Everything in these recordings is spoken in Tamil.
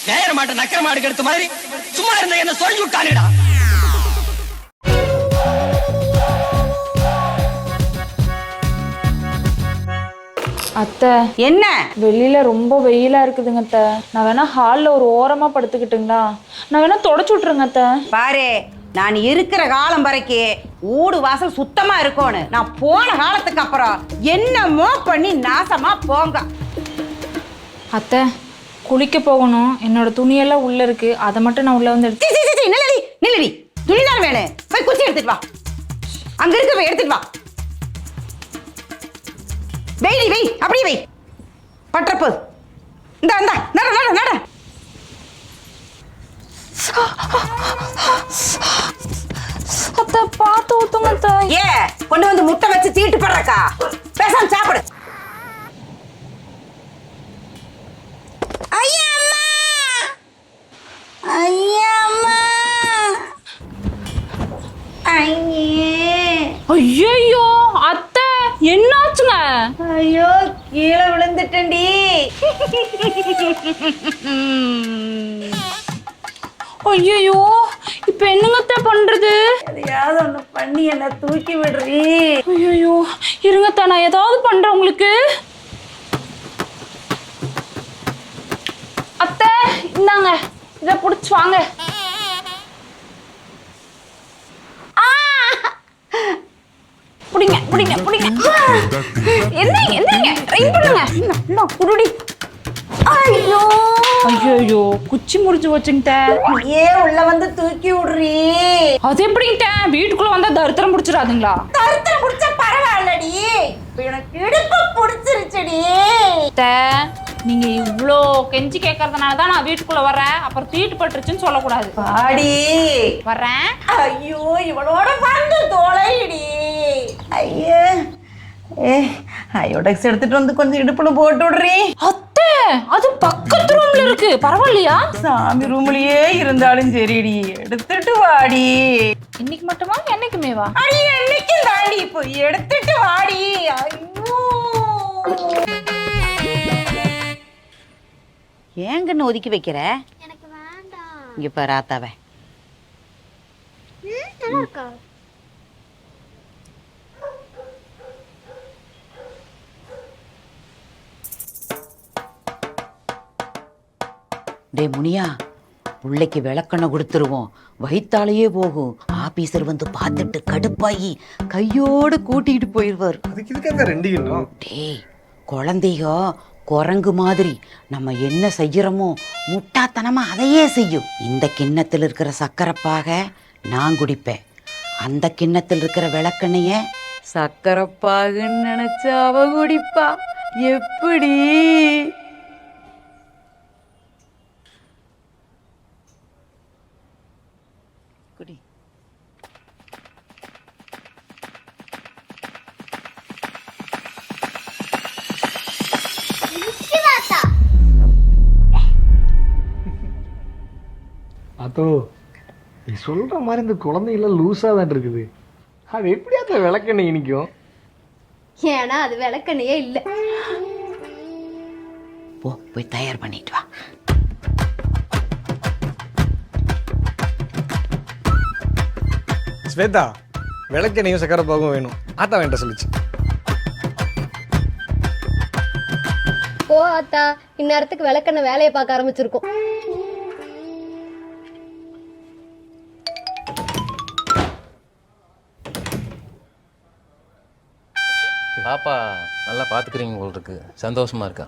நேர மாட்ட நக்கர மாடு எடுத்த மாதிரி சும்மா இருந்த என்ன சொல்லி விட்டானுடா. அத்தை என்ன வெளியில ரொம்ப வெயிலா இருக்குதுங்க அத்தை. நான் வேணா ஹால்ல ஒரு ஓரமா படுத்துக்கிட்டுங்களா? நான் வேணா தொடச்சு விட்டுருங்க அத்தை. பாரு, நான் இருக்கிற காலம் வரைக்கும் ஊடு வாசல் சுத்தமா இருக்கணும். நான் போன காலத்துக்கு அப்புறம் என்னமோ பண்ணி நாசமா போங்க. அத்தை குளிக்க போகணும். என்னோட துணியெல்லாம் உள்ள இருக்கு. அதை மட்டும் நான் உள்ள வந்து எடுத்து. நில்லடி நில்லடி, துணி தான் வேணும். போய் குச்சி எடுத்துட்டு வா. அங்க இருக்க போய் எடுத்துட்டு வா. வெயிடி வெய், அப்படியே வெய். பட்டப்பு இந்த இந்த நட நட நட. அத்தை பார்த்து ஊத்துங்க அத்தை. ஏ கொண்டு வந்து முட்டை வச்சு தீட்டு படுறக்கா? பேசாம சாப்பிடு. ஐயா அம்மா, ஐயோ அத்தை என்னாச்சுங்க? ஐயோ கீழே விழுந்துட்டேன்டி. ஐயோ இப்ப என்னங்க அத்தை பண்றது? எதையாவது ஒண்ணு பண்ணி என்ன தூக்கி விடுறீ. ஐயோ இருங்க அத்தை, நான் ஏதாவது பண்றேன் உங்களுக்கு. அத்தை இந்தாங்க, இதை புடிச்சு வாங்க. புடிங்க புடிங்க புடிங்க. என்னங்க என்னங்க ட்ரை பண்ணுங்க. இன்னும் குருடி. ஐயோ ஐயோ குச்சி முறிஞ்சு வச்சுங்கிட்ட. ஏ உள்ள வந்து தூக்கி விடுறீ. அது எப்படிங்கிட்ட? வீட்டுக்குள்ள வந்தா தரித்திரம் பிடிச்சிடாதுங்களா? தருத்தம் பிடிச்சா பரவாயில்லடி, எனக்கு இடுப்பு பிடிச்சிருச்சடி. நீங்க இவ்ளோ கெஞ்சி கேட்கறதுனால தான் நான் வீட்டுக்குள்ள வர்றேன். அப்புறம் தீட்டு பட்டுருச்சுன்னு சொல்லக்கூடாது. பாடி வர்றேன். ஐயோ இவளோட வந்து தொலைடி. ஐயே ஏ அயோடெக்ஸ் எடுத்துட்டு வந்து கொஞ்சம் இடுப்புல போட்டு விடுறீ. அத்தை அது பக்கத்து ரூம்ல இருக்கு, பரவாயில்லையா? சாமி ரூம்லயே இருந்தாலும் சரிடி, எடுத்துட்டு வாடி. இன்னைக்கு மட்டுமா என்னைக்குமே வா? அடி என்னைக்கு தாண்டி, இப்போ எடுத்துட்டு வாடி. ஐயோ ஏங்கன்னு ஒதுக்கி வைக்கிற? எனக்கு வேண்டாம். இங்க பாரு ஆத்தாவே. நல்லா இருக்கா? டே முனியா, பிள்ளைக்கு விளக்கெண்ணெய் கொடுத்துருவோம், வயித்தாலேயே போகும். ஆபீசர் வந்து பார்த்துட்டு கடுப்பாயி கையோடு கூட்டிட்டு போயிடுவார். அதுக்கு இதுக்காக 2 கிண்ணம். டேய் குழந்தையோ குரங்கு மாதிரி நம்ம என்ன செய்யறோமோ முட்டாத்தனமா அதையே செய்யும். இந்த கிண்ணத்தில் இருக்கிற சக்கரைப்பாக நான் குடிப்பேன், அந்த கிண்ணத்தில் இருக்கிற விளக்கெண்ணைய சக்கரைப்பாகுன்னு நினைச்சு அவ குடிப்பா. எப்படி? குடி. அதோ நீ சொல்ற மாதிரி இந்த குழந்தைகள்லாம் லூஸா தான் இருக்குது. அது எப்படி அந்த விளக்கெண்ணெய் இனிக்கும்? ஏன்னா அது விளக்கெண்ணையே இல்ல. போய் தயார் பண்ணிட்டு வா. ஸ்வேதா, விளக்கெண்ணையும் சக்கரை பாகும் வேணும். ஆத்தா வேண்ட சொல்லிச்சு. ஓ அத்தா, இந்நேரத்துக்கு விளக்கெண்ணெய் வேலையை பார்க்க ஆரம்பிச்சிருக்கோம். பாப்பா நல்லா பார்த்துக்கிறீங்க போல் இருக்கு, சந்தோஷமா இருக்கா?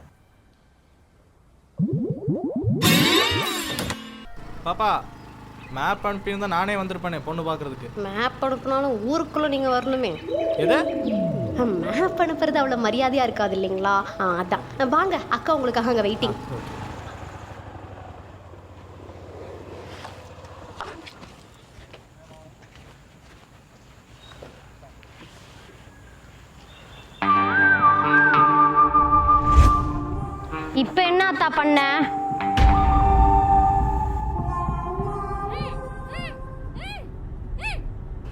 பாப்பா மேப் அனுப்பியிருந்தா நானே வந்திருப்பேனே பொண்ணு பார்க்கறதுக்கு. மேப் அனுப்புனாலும் ஊருக்குள்ள நீங்க வரணுமே. எது? மேப் அனுப்புறது அவ்வளவு மரியாதையா இருக்காது இல்லைங்களா? அதான் வாங்க, அக்கா உங்களுக்காக அங்க வெயிட்டிங். இப்ப என்ன அத்தா பண்ண?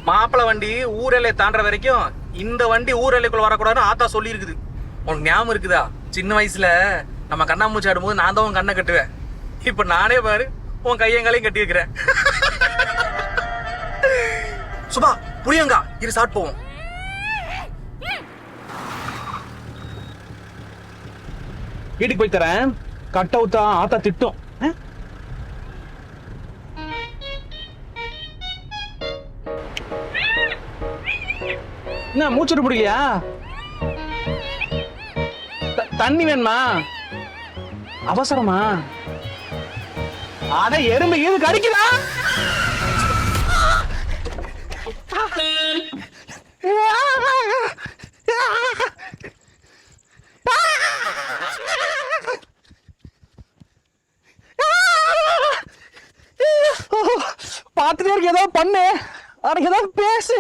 மாப்பிள வண்டி ஊரெல்லை தாண்டற வரைக்கும் இந்த வண்டி ஊரெல்லைக்குள்ள வரக்கூடாதுன்னு ஆத்தா சொல்லி இருக்குது. உனக்கு ஞாபகம் இருக்குதா? சின்ன வயசுல நம்ம கண்ணாமூச்சி ஆடும்போது நான் தான் உன் கண்ணை கட்டுவேன். இப்ப நானே பாரு உன் கையங்களையும் கட்டி இருக்கிறேன். சுபா புளியங்கா இரு சாப்பிட்டு போவோம். வீட்டுக்கு போய் தரேன். கட் அவுத்தா ஆத்தா திட்டம். என்ன மூச்சுட்டு பிடிக்கலையா? தண்ணி வேணுமா? அவசரமா? அட எறும்பு இது கடிக்குதா? பாத்துட்டே இருக்கு, ஏதாவது பண்ணு, அதுக்கு ஏதாவது பேசு.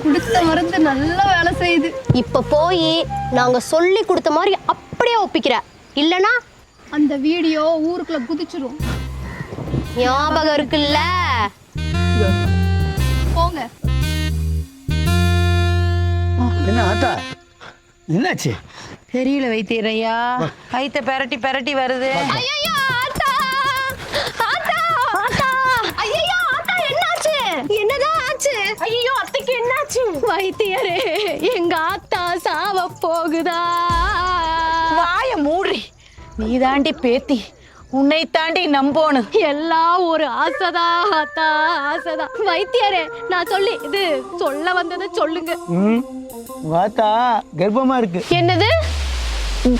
கொடுத்த மருந்து நல்லா வேலை செய்யுது. இப்ப போய் நாங்க சொல்லி கொடுத்த மாதிரி அப்படியே ஒப்பிக்கிற, இல்லனா அந்த வீடியோ ஊருக்குள்ள குதிச்சிரும். ஞாபகம் இருக்குல்ல? போங்க. என்ன ஆத்தா, என்னாச்சு? தெரியல வைத்தியரையா, கைத்த பெரட்டி பெரட்டி வருது. ஐயோ ஆத்தா, ஆத்தா, ஆத்தா, ஐயோ ஆத்தா, என்னாச்சு? என்னதான் ஆச்சு? ஐயோ அத்தைக்கு என்னாச்சு? வைத்தியரே, எங்க ஆத்தா சாவ போகுதா? வாய மூடி, நீ தாண்டி பேத்தி, உன்னை தாண்டி நம்போனு. எல்லாம் ஒரு ஆசைதான் ஆத்தா, ஆசைதான். வைத்தியரே, நான் சொல்லி இது சொல்ல வந்ததை சொல்லுங்க. வாத்தா கர்ப்பமா இருக்கு. என்னது?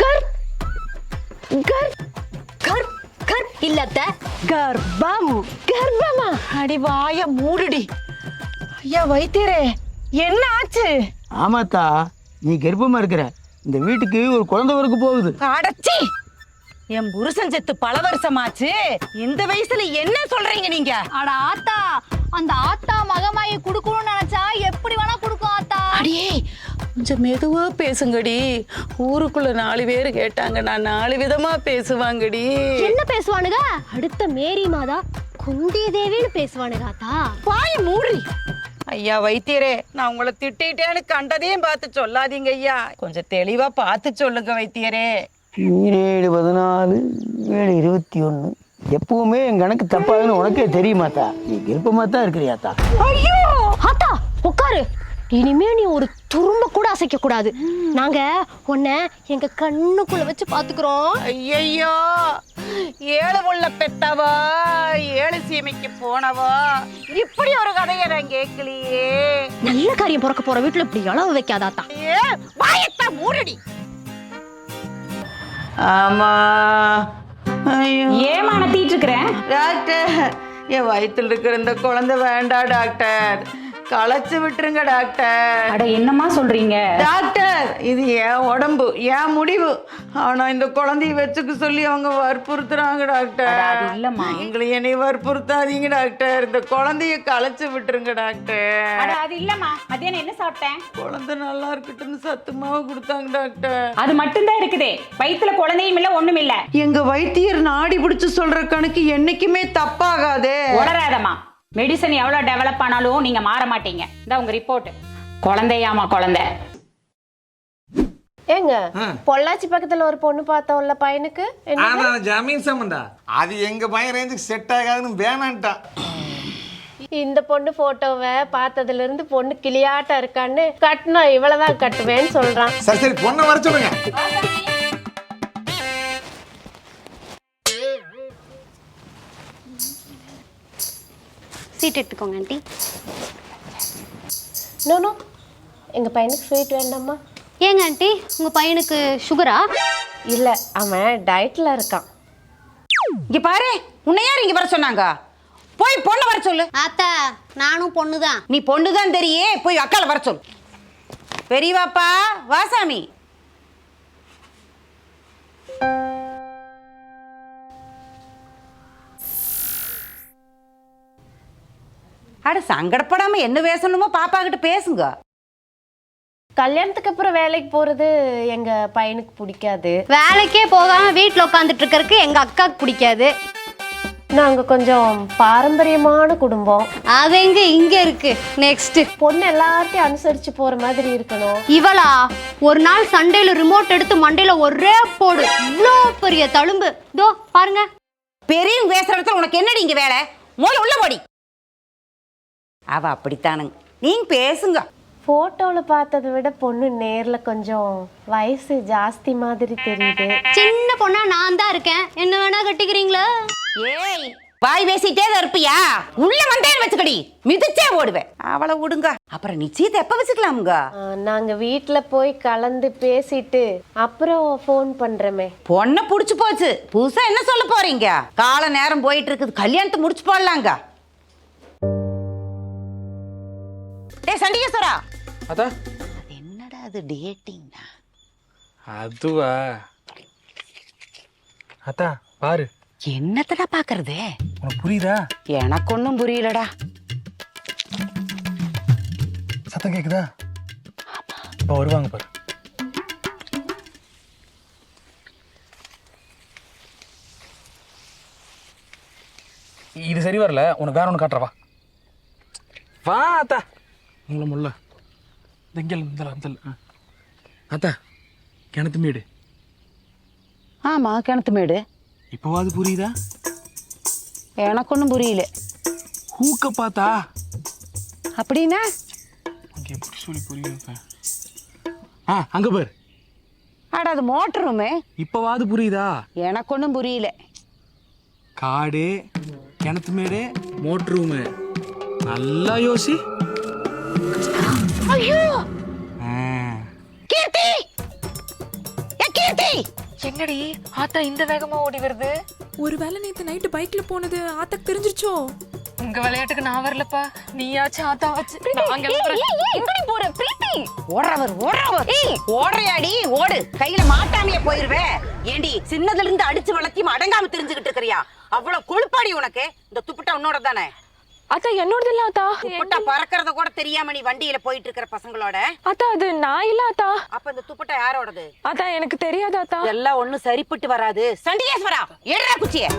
கர் கர் கர் கர் இல்லத்த கர்ப்பம். கர்ப்பமா? அடி வாய மூடுடி. ஐயா வைத்தியரே, என்ன ஆச்சு? ஆமாத்தா, நீ கர்ப்பமா இருக்கிற. இந்த வீட்டுக்கு ஒரு குழந்தை பிறக்க போகுது. அடச்சி, என் புருஷன் செத்து பல வருஷமாச்சு. இந்த வயசுல என்ன சொல்றீங்க நீங்க? அட ஆத்தா, அந்த ஆத்தா மகமாயை குடுக்கணும்னு நினைச்சா எப்படி வேணா குடுக்கும் ஆத்தா. அடியே கொஞ்சம் மெதுவா பேசுங்கடி. ஊருக்குள்ள 4 பேர் கேட்டாங்க, நான் 4 விதமா பேசுவாங்கடி. என்ன பேசுவானுங்க? அடுத்த மேரி மாதா குந்தி தேவின்னு பேசுவானுங்க ஆத்தா. வாய மூடி. ஐயா வைத்தியரே, நான் உங்களை திட்டிட்டேன்னு கண்டதையும் பார்த்து சொல்லாதீங்க ஐயா. கொஞ்சம் தெளிவா பார்த்து சொல்லுங்க வைத்தியரே. 7/14/7/21 எப்பவுமே என் கணக்கு தப்பாதுன்னு உனக்கே தெரியுமாத்தா? நீ கர்ப்பமா தான் இருக்கிறியாத்தா? ஐயோ ஆத்தா, உட்காரு. இனிமே நீ ஒரு துரும்ப கூட அசைக்க கூடாது. நாங்க உன்னை எங்க கண்ணுக்குள்ள வச்சு பாத்துக்கிறோம். ஐயோ, 7 உள்ள பெத்தவா, 7 சீமைக்கு போனவா, இப்படி ஒரு கதையை நான் கேட்கலையே. நல்ல காரியம் பிறக்க போற வீட்டுல இப்படி அளவு வைக்காதாத்தா. வாயத்தா மூடடி. ஆமா. ஐயோ, ஏமா நத்திட்டு இருக்கிறேன்? டாக்டர், என் வயித்துல இருக்கிற இந்த குழந்தை வேண்டாம் டாக்டர், களைச்சு விட்டுருங்க டாக்டர். அட என்னம்மா சொல்றீங்க டாக்டர்? இது என் உடம்பு, என் முடிவு. ஆனா இந்த குழந்தைய வச்சுக்க சொல்லி அவங்க வற்புறுத்துறாங்க டாக்டர். அது இல்லம்மா. எங்களை என்னை வற்புறுத்தாதீங்க டாக்டர், இந்த குழந்தைய களைச்சு விட்டுருங்க டாக்டர். அட அது இல்லம்மா, மத்தியானம் என்ன சாப்பிட்டேன்? குழந்தை நல்லா இருக்கட்டும்னு சத்து மாவு கொடுத்தாங்க டாக்டர். அது மட்டும்தான் இருக்குதே, வயித்துல குழந்தையும் இல்ல ஒண்ணும் இல்ல. எங்க வைத்தியர் நாடி பிடிச்சு சொல்ற கணக்கு என்னைக்குமே தப்பாகாதே. உளராதம்மா, மெடிசன் எவ்வளவு டெவலப் ஆனாலும் நீங்க மாற மாட்டீங்க. இந்த உங்க ரிப்போர்ட். குழந்தையாமா குழந்தை. ஏங்க, பொள்ளாச்சி பக்கத்துல ஒரு பொண்ணு பார்த்தோம்ல பையனுக்கு? ஜமீன் சம்பந்தா, அது எங்க பையன் ரேஞ்சுக்கு செட் ஆகாதுன்னு வேணான்ட்டான். இந்த பொண்ணு போட்டோவை பார்த்ததுல இருந்து பொண்ணு கிளியாட்டா இருக்கான்னு கட்டினா இவ்வளவுதான் கட்டுவேன்னு சொல்றான். சரி சரி, பொண்ணை வர சொல்லுங்க. சீட் எடுத்துக்கோங்க ஆண்டி. நோ, எங்க பையனுக்கு ஸ்வீட் வேண்டாமா? ஏங்க ஆண்டி, உங்க பையனுக்கு சுகரா? இல்ல, அவன் டயட்ல இருக்கான். இங்க பாரு, உன்னை யார் இங்க வர சொன்னாங்க? போய் பொண்ணை வர சொல்லு. ஆத்தா நானும் பொண்ணுதான். நீ பொண்ணுதான் தெரியே, போய் அக்கால வர சொல்லு. பெரியவாப்பா வாசாமி. அட சங்கடப்படாம என்ன பேசணுமோ பாப்பா கிட்ட பேசுங்க. கல்யாணத்துக்கு அப்புறம் வேலைக்கு போறது எங்க பையனுக்கு பிடிக்காது. வேலைக்கே போகாம வீட்டில் உட்காந்துட்டு இருக்கறதுக்கு எங்க அக்காவுக்கு பிடிக்காது. நாங்க கொஞ்சம் பாரம்பரியமான குடும்பம். அது எங்க இங்க இருக்கு. நெக்ஸ்ட் பொண்ணு எல்லாத்தையும் அனுசரிச்சு போற மாதிரி இருக்கணும். இவளா ஒரு நாள் சண்டையில ரிமோட் எடுத்து மண்டையில ஒரே போடு, இவ்வளோ பெரிய தழும்பு. தோ பாருங்க. பெரியவங்க பேசுற இடத்துல உனக்கு என்னடி இங்க வேலை? முதல்ல உள்ள போடி. அவ அப்படித்தானுங்க, நீங்க பேசுங்க. போட்டோல பார்த்ததை விட பொண்ணு நேர்ல கொஞ்சம் வயசு ஜாஸ்தி மாதிரி தெரியுது. சின்ன பொண்ணா நான் தான் இருக்கேன், என்ன வேணா கட்டிக்கிறீங்களா? ஏய், வாய் பேசிட்டே தான் இருப்பியா? உள்ள வந்தேன்னு வச்சுக்கடி, மிதிச்சே ஓடுவேன். அவளை விடுங்க, அப்புறம் நிச்சயத்தை எப்ப வச்சுக்கலாமுங்க? நாங்க வீட்டுல போய் கலந்து பேசிட்டு அப்புறம் போன் பண்றமே. பொண்ணை புடிச்சு போச்சு, புதுசா என்ன சொல்ல போறீங்க? கால நேரம் போயிட்டு இருக்குது, கல்யாணத்தை முடிச்சு போடலாங்க. டேய் சண்டிகேஸ்வரா. அதா அது என்னடா அது டேட்டிங்னா? அதுவா அத்தா பாரு. என்னத்தடா பாக்குறது? உனக்கு புரியுதா? எனக்கு ஒன்றும் புரியலடா. சத்தம் கேக்குதா? இப்போ வருவாங்க பாரு. இது சரி வரல, உனக்கு வேற ஒன்று காட்டுறவா. வா அத்தா. முள்ள முள்ள இந்த அத்தா கிணத்து மேடு. ஆமா கிணத்து மேடு. இப்போவாது புரியுதா? எனக்கு ஒன்றும் புரியல. ஹூக்க பார்த்தா அப்படின்னா அங்கே எப்படி சொல்லி புரியும்? அங்க பாரு. அட அது மோட்டர் ரூமு. இப்போவாது புரியுதா? எனக்கு ஒன்றும் புரியல. காடு, கிணத்து மேடு, மோட்டர் ரூமு. நல்லா யோசி. ஐயோ கீர்த்தி, ஏ கீர்த்தி. என்னடி ஆத்தா இந்த வேகமா ஓடி வருது? ஒருவேளை நேத்து நைட்டு பைக்ல போனது ஆத்தாக்கு தெரிஞ்சிருச்சோ? உங்க விளையாட்டுக்கு நான் வரலப்பா, நீயாச்சும் ஆத்தா வச்சு. எங்கடி போற பிரீத்தி? ஓடுறவர் ஓடுறையாடி, ஓடு. கையில மாட்டாமையே போயிருவே. ஏண்டி சின்னதுல இருந்து அடிச்சு வளர்த்தியும் அடங்காம தெரிஞ்சுக்கிட்டு இருக்கிறியா? அவ்வளவு கொழுப்பாடி உனக்கு. இந்த துப்புட்டா உன்னோட தானே? அத்தா என்னோடது இல்ல ஆத்தா. துப்புட்டா பறக்கறத கூட தெரியாம நீ வண்டியில போயிட்டு இருக்கிற பசங்களோட. அத்தா அது நான் இல்ல ஆத்தா. அப்ப இந்த துப்புட்டா யாரோடது? அத்தா எனக்கு தெரியாது ஆத்தா. எல்லாம் ஒண்ணும் சரிப்பட்டு வராது. சண்டிகேஸ்வரா ஏறா குச்சிய.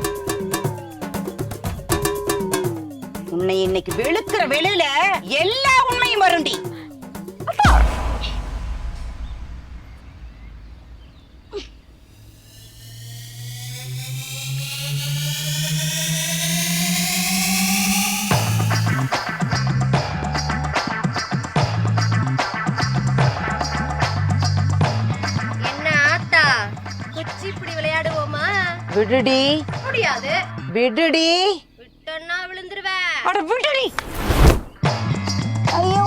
உன்னை இன்னைக்கு வெளுக்கிற வெளியில எல்லா உண்மையும் வருண்டி. என்ன ஆத்தா குச்சிப்புடி விளையாடுவோமா? விடுடி. முடியாது. விடுடி. விட்டன்னா விழுந்துருவேன். அட விடுடி. ஐயோ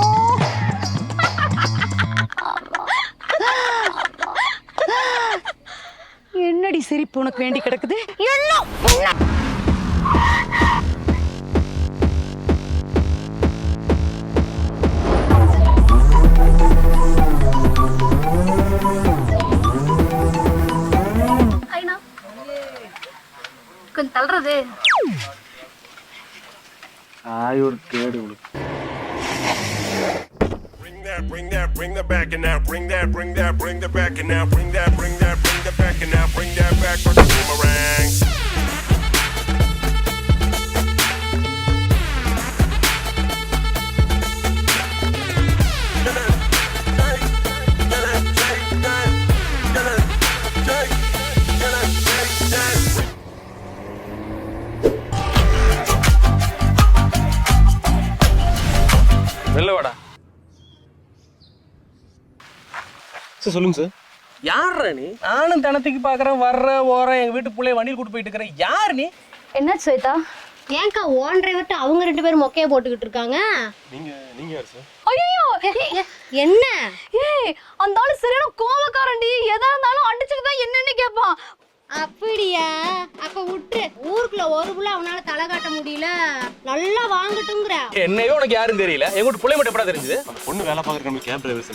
என்னடி சிரிப்பு உனக்கு வேண்டி கிடக்குது? எல்லாம் கொஞ்சம் தள்ளுறது. ஆயூர் கேடு உங்களுக்கு. Bring that back and now bring that back and now bring that back and now bring that back for the boomerang. வெள்ளவாடா சார். சொல்லுங்க சார். யார் நீ? நானும் தனத்துக்கு பார்க்குறேன், வர்றேன் ஓரேன், எங்கள் வீட்டு பிள்ளைய வண்டியில் கூட்டு போயிட்டு இருக்கிறேன். யார் நீ? என்ன ஸ்வேதா? ஏன்க்கா ஓன் டிரைவர்ட்ட அவங்க ரெண்டு பேரும் மொக்கைய போட்டுக்கிட்டு இருக்காங்க? நீங்க யார் சார்? ஐயோ என்ன? ஏய் அந்த ஆளு சரியான கோவக்காரன்டி. எதா இருந்தாலும் அடிச்சுட்டு தான் என்னன்னு கேட்பான். அப்படியா? அப்ப விட்டு ஊருக்குள்ள ஒரு புள்ள அவனால தலை காட்ட முடியல, நல்லா வாங்கட்டுங்கிற. என்னையோ உனக்கு யாரும் தெரியல, எங்கூட்டு பிள்ளை மட்டும் எப்படா தெரிஞ்சது? பொண்ணு வேலை பார்க்குற கேப் டிரைவர்ஸ்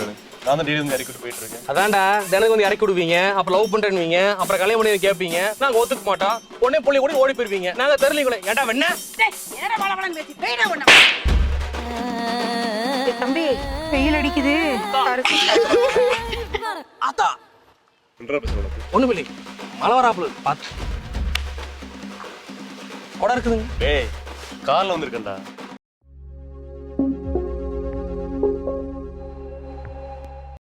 நான் தான் டெய்லி வந்து இறக்கிட்டு போயிட்டு இருக்கேன். அதான்டா தினக்கு வந்து இறக்கி விடுவீங்க, அப்புறம் லவ் பண்றேன்னுவீங்க, அப்புறம் கல்யாணம் பண்ணி கேட்பீங்க, நாங்க ஒத்துக்க மாட்டோம், உடனே புள்ளி கூட ஓடி போயிருவீங்க, நாங்க தெரியல. ஏன்டா வெண்ண தம்பி வெயில் அடிக்குது. அத்தா ஒண்ணு பிள்ளை மழை வராப்புல பாத்து கொடை இருக்குதுங்க. கார்ல வந்திருக்கேன்டா.